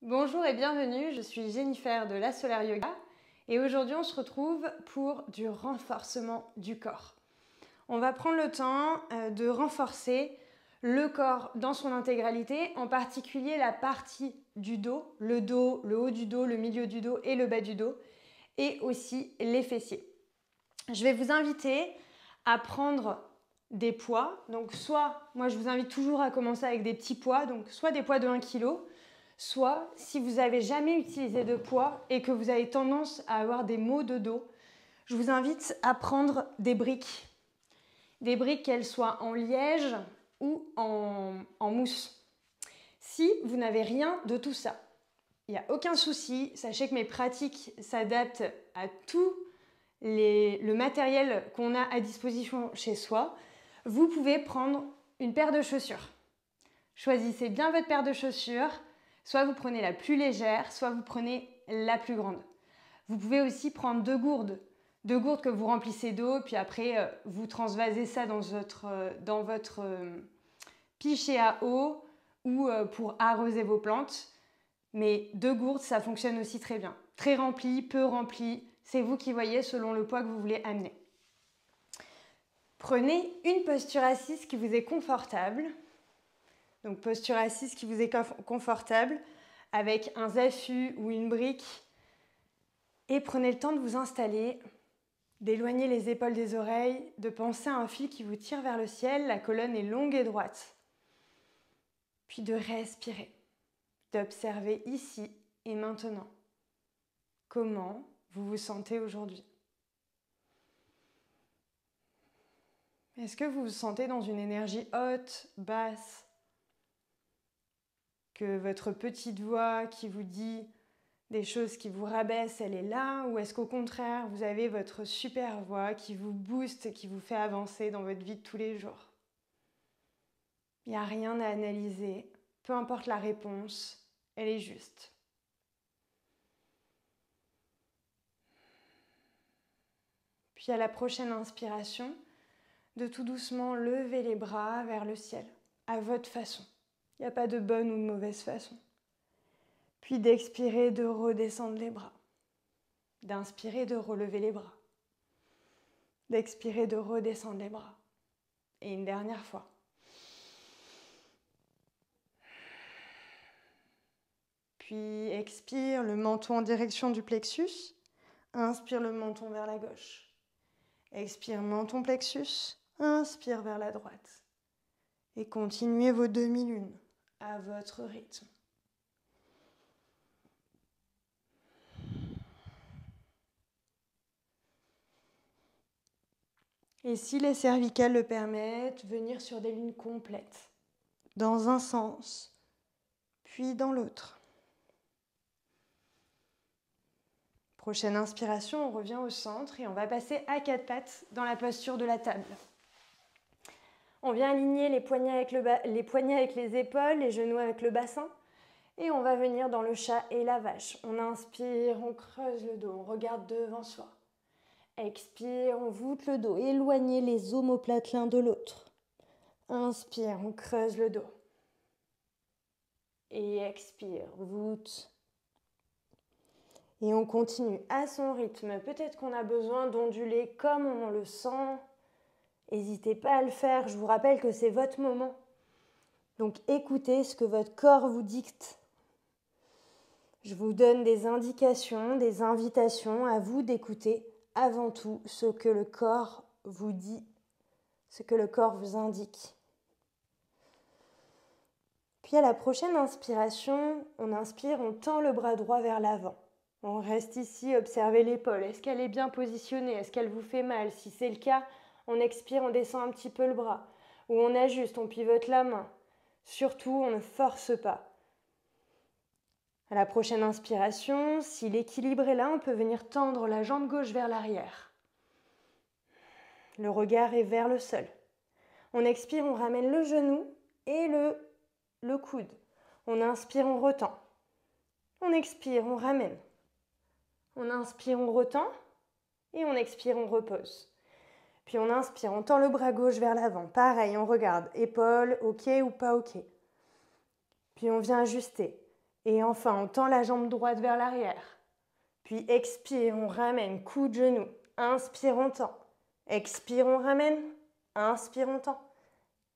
Bonjour et bienvenue, je suis Jennifer de La Solaire Yoga et aujourd'hui on se retrouve pour du renforcement du corps. On va prendre le temps de renforcer le corps dans son intégralité, en particulier la partie du dos, le haut du dos, le milieu du dos et le bas du dos, et aussi les fessiers. Je vais vous inviter à prendre des poids, donc soit, moi je vous invite toujours à commencer avec des petits poids, donc soit des poids de 1 kg, soit si vous n'avez jamais utilisé de poids et que vous avez tendance à avoir des maux de dos, je vous invite à prendre des briques. Des briques, qu'elles soient en liège ou en mousse. Si vous n'avez rien de tout ça, il n'y a aucun souci. Sachez que mes pratiques s'adaptent à tout le matériel qu'on a à disposition chez soi. Vous pouvez prendre une paire de chaussures. Choisissez bien votre paire de chaussures. Soit vous prenez la plus légère, soit vous prenez la plus grande. Vous pouvez aussi prendre deux gourdes que vous remplissez d'eau, puis après vous transvasez ça dans votre pichet à eau ou pour arroser vos plantes. Mais 2 gourdes, ça fonctionne aussi très bien. Très rempli, peu rempli, c'est vous qui voyez selon le poids que vous voulez amener. Prenez une posture assise qui vous est confortable. Donc posture assise qui vous est confortable avec un zafu ou une brique. Et prenez le temps de vous installer, d'éloigner les épaules des oreilles, de penser à un fil qui vous tire vers le ciel, la colonne est longue et droite. Puis de respirer, d'observer ici et maintenant comment vous vous sentez aujourd'hui. Est-ce que vous vous sentez dans une énergie haute, basse ? Que votre petite voix qui vous dit des choses qui vous rabaissent, elle est là? Ou est-ce qu'au contraire, vous avez votre super voix qui vous booste, qui vous fait avancer dans votre vie de tous les jours? Il n'y a rien à analyser, peu importe la réponse, elle est juste. Puis à la prochaine inspiration, de tout doucement lever les bras vers le ciel, à votre façon. Il n'y a pas de bonne ou de mauvaise façon. Puis d'expirer, de redescendre les bras. D'inspirer, de relever les bras. D'expirer, de redescendre les bras. Et une dernière fois. Puis expire le menton en direction du plexus. Inspire le menton vers la gauche. Expire menton plexus. Inspire vers la droite. Et continuez vos demi-lunes à votre rythme. Et si les cervicales le permettent, venir sur des lunes complètes, dans un sens, puis dans l'autre. Prochaine inspiration, on revient au centre et on va passer à 4 pattes dans la posture de la table. On vient aligner les poignets avec les épaules, les genoux avec le bassin. Et on va venir dans le chat et la vache. On inspire, on creuse le dos, on regarde devant soi. Expire, on voûte le dos, éloignez les omoplates l'un de l'autre. Inspire, on creuse le dos. Et expire, voûte. Et on continue à son rythme. Peut-être qu'on a besoin d'onduler comme on le sent. N'hésitez pas à le faire. Je vous rappelle que c'est votre moment. Donc écoutez ce que votre corps vous dicte. Je vous donne des indications, des invitations à vous d'écouter avant tout ce que le corps vous dit, ce que le corps vous indique. Puis à la prochaine inspiration, on inspire, on tend le bras droit vers l'avant. On reste ici, observez l'épaule. Est-ce qu'elle est bien positionnée? Est-ce qu'elle vous fait mal? Si c'est le cas, on expire, on descend un petit peu le bras. Ou on ajuste, on pivote la main. Surtout, on ne force pas. À la prochaine inspiration, si l'équilibre est là, on peut venir tendre la jambe gauche vers l'arrière. Le regard est vers le sol. On expire, on ramène le genou et le coude. On inspire, on retend. On expire, on ramène. On inspire, on retend. Et on expire, on repose. Puis on inspire, on tend le bras gauche vers l'avant. Pareil, on regarde, épaule, ok ou pas ok. Puis on vient ajuster. Et enfin, on tend la jambe droite vers l'arrière. Puis expire, on ramène, coup de genou. Inspire, on tend. Expire, on ramène. Inspire, on tend.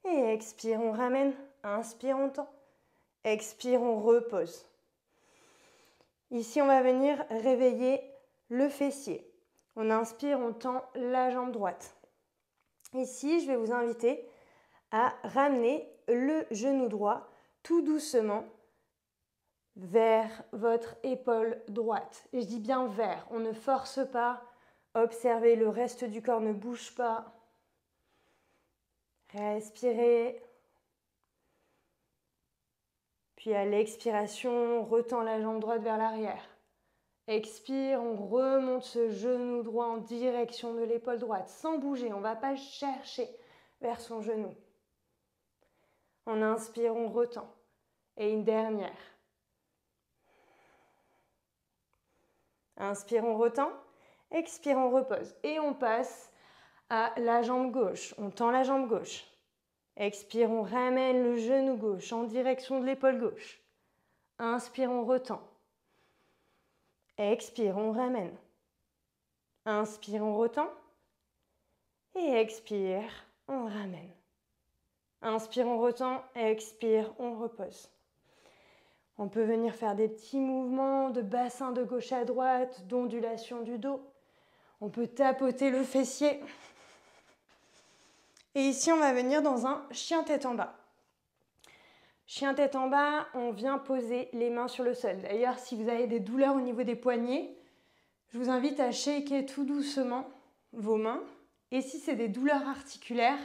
Et expire, on ramène. Inspire, on tend. Expire, on repose. Ici, on va venir réveiller le fessier. On inspire, on tend la jambe droite. Ici, je vais vous inviter à ramener le genou droit tout doucement vers votre épaule droite. Et je dis bien vers, on ne force pas. Observez, le reste du corps ne bouge pas. Respirez. Puis à l'expiration, on retend la jambe droite vers l'arrière. Expire, on remonte ce genou droit en direction de l'épaule droite, sans bouger. On ne va pas chercher vers son genou. On inspire, on retend. Et une dernière. Inspire, on retend. Expire, on repose. Et on passe à la jambe gauche. On tend la jambe gauche. Expire, on ramène le genou gauche en direction de l'épaule gauche. Inspire, on retend. Expire, on ramène. Inspire, on retend. Et expire, on ramène. Inspire, on retend. Expire, on repose. On peut venir faire des petits mouvements de bassin de gauche à droite, d'ondulation du dos. On peut tapoter le fessier. Et ici, on va venir dans un chien tête en bas. Chien tête en bas, on vient poser les mains sur le sol. D'ailleurs, si vous avez des douleurs au niveau des poignets, je vous invite à shaker tout doucement vos mains. Et si c'est des douleurs articulaires,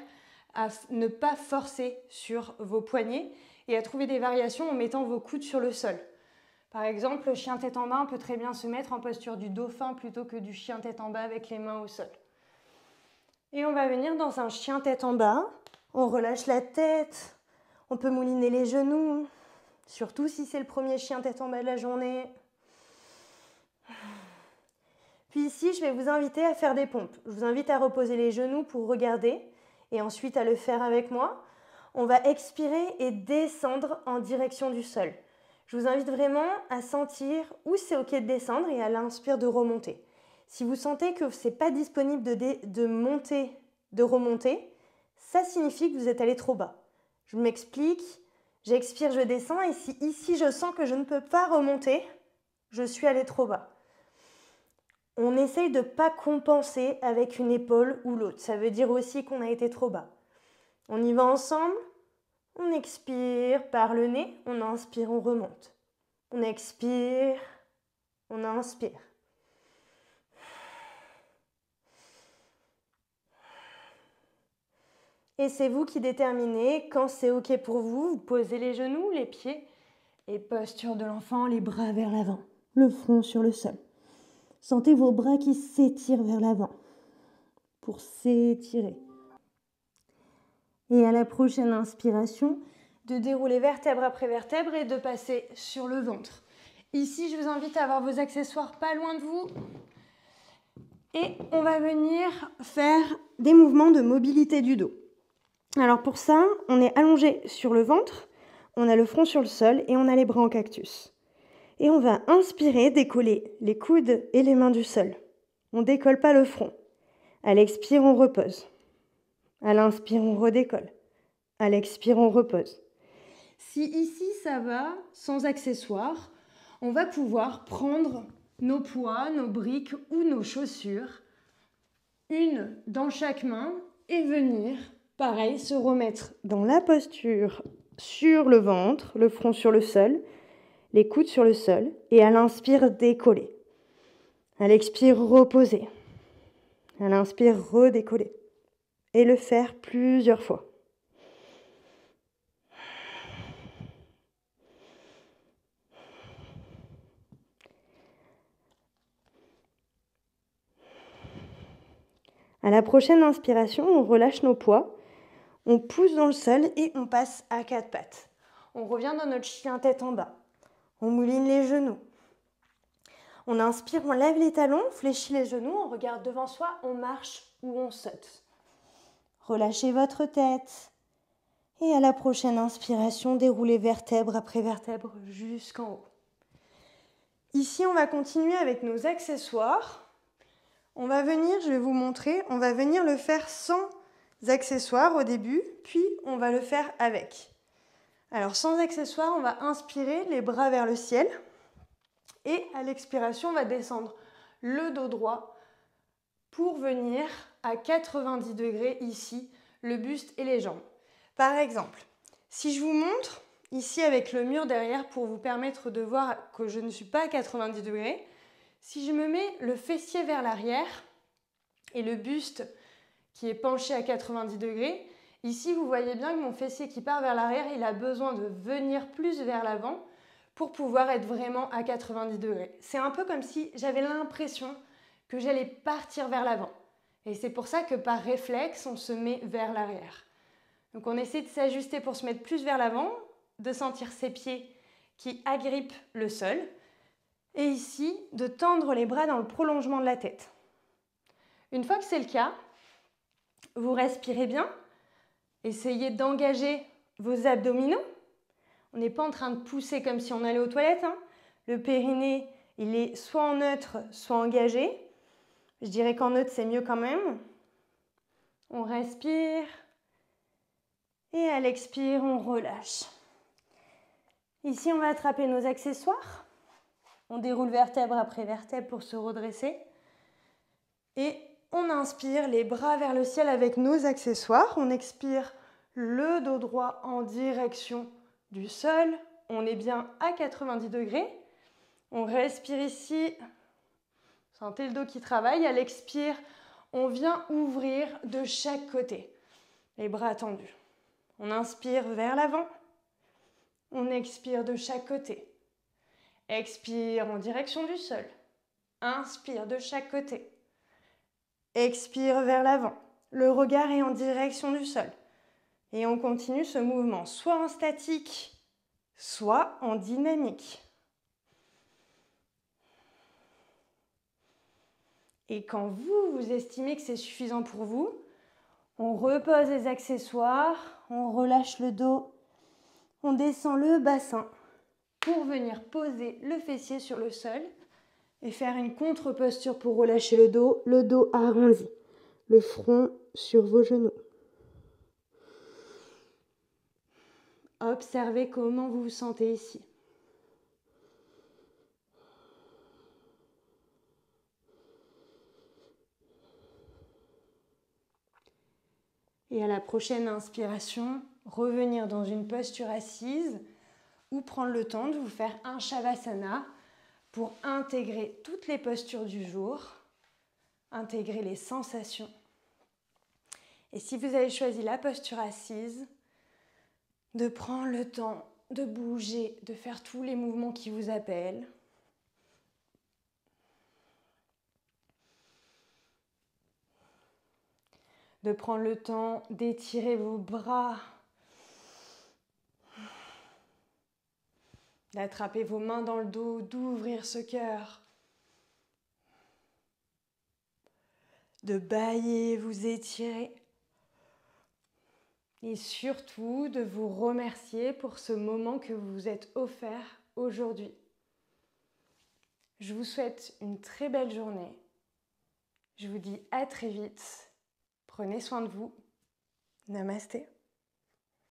à ne pas forcer sur vos poignets et à trouver des variations en mettant vos coudes sur le sol. Par exemple, le chien tête en bas, on peut très bien se mettre en posture du dauphin plutôt que du chien tête en bas avec les mains au sol. Et on va venir dans un chien tête en bas. On relâche la tête. On peut mouliner les genoux, surtout si c'est le premier chien tête en bas de la journée. Puis ici, je vais vous inviter à faire des pompes. Je vous invite à reposer les genoux pour regarder et ensuite à le faire avec moi. On va expirer et descendre en direction du sol. Je vous invite vraiment à sentir où c'est OK de descendre et à l'inspire de remonter. Si vous sentez que ce n'est pas disponible de monter, de remonter, ça signifie que vous êtes allé trop bas. Je m'explique, j'expire, je descends et si ici je sens que je ne peux pas remonter, je suis allé trop bas. On essaye de ne pas compenser avec une épaule ou l'autre. Ça veut dire aussi qu'on a été trop bas. On y va ensemble. On expire par le nez. On inspire, on remonte. On expire. On inspire. Et c'est vous qui déterminez quand c'est OK pour vous. Vous posez les genoux, les pieds et posture de l'enfant, les bras vers l'avant. Le front sur le sol. Sentez vos bras qui s'étirent vers l'avant pour s'étirer. Et à la prochaine inspiration, de dérouler vertèbre après vertèbre et de passer sur le ventre. Ici, je vous invite à avoir vos accessoires pas loin de vous. Et on va venir faire des mouvements de mobilité du dos. Alors pour ça, on est allongé sur le ventre, on a le front sur le sol et on a les bras en cactus. Et on va inspirer, décoller les coudes et les mains du sol. On ne décolle pas le front. À l'expire, on repose. À l'inspire, on redécolle. À l'expire, on repose. Si ici, ça va, sans accessoires, on va pouvoir prendre nos poids, nos briques ou nos chaussures, une dans chaque main, et venir, pareil, se remettre dans la posture sur le ventre, le front sur le sol, les coudes sur le sol, et à l'inspire, décoller. À l'expire, reposer. À l'inspire, redécoller. Et le faire plusieurs fois. À la prochaine inspiration, on relâche nos poids, on pousse dans le sol et on passe à quatre pattes. On revient dans notre chien tête en bas. On mouline les genoux. On inspire, on lève les talons, on fléchit les genoux, on regarde devant soi, on marche ou on saute. Relâchez votre tête. Et à la prochaine inspiration, déroulez vertèbre après vertèbre jusqu'en haut. Ici, on va continuer avec nos accessoires. On va venir, je vais vous montrer, on va venir le faire sans accessoires au début, puis on va le faire avec. Alors sans accessoires, on va inspirer les bras vers le ciel et à l'expiration, on va descendre le dos droit pour venir à 90 degrés ici, le buste et les jambes. Par exemple, si je vous montre ici avec le mur derrière pour vous permettre de voir que je ne suis pas à 90 degrés, si je me mets le fessier vers l'arrière et le buste qui est penché à 90 degrés, ici vous voyez bien que mon fessier qui part vers l'arrière, il a besoin de venir plus vers l'avant pour pouvoir être vraiment à 90 degrés. C'est un peu comme si j'avais l'impression que j'allais partir vers l'avant. Et c'est pour ça que par réflexe, on se met vers l'arrière. Donc on essaie de s'ajuster pour se mettre plus vers l'avant, de sentir ses pieds qui agrippent le sol. Et ici, de tendre les bras dans le prolongement de la tête. Une fois que c'est le cas, vous respirez bien. Essayez d'engager vos abdominaux. On n'est pas en train de pousser comme si on allait aux toilettes. Le périnée, il est soit en neutre, soit engagé. Je dirais qu'en neutre, c'est mieux quand même. On respire. Et à l'expire, on relâche. Ici, on va attraper nos accessoires. On déroule vertèbre après vertèbre pour se redresser. Et on inspire les bras vers le ciel avec nos accessoires. On expire le dos droit en direction du sol. On est bien à 90 degrés. On respire ici. Sentez le dos qui travaille. À l'expire, on vient ouvrir de chaque côté. Les bras tendus. On inspire vers l'avant. On expire de chaque côté. Expire en direction du sol. Inspire de chaque côté. Expire vers l'avant. Le regard est en direction du sol. Et on continue ce mouvement soit en statique, soit en dynamique. Et quand vous estimez que c'est suffisant pour vous, on repose les accessoires, on relâche le dos, on descend le bassin pour venir poser le fessier sur le sol et faire une contre-posture pour relâcher le dos arrondi, le front sur vos genoux. Observez comment vous vous sentez ici. Et à la prochaine inspiration, revenir dans une posture assise ou prendre le temps de vous faire un Shavasana pour intégrer toutes les postures du jour, intégrer les sensations. Et si vous avez choisi la posture assise, de prendre le temps de bouger, de faire tous les mouvements qui vous appellent. De prendre le temps d'étirer vos bras, d'attraper vos mains dans le dos, d'ouvrir ce cœur, de bâiller, vous étirer et surtout de vous remercier pour ce moment que vous vous êtes offert aujourd'hui. Je vous souhaite une très belle journée. Je vous dis à très vite. Prenez soin de vous. Namasté.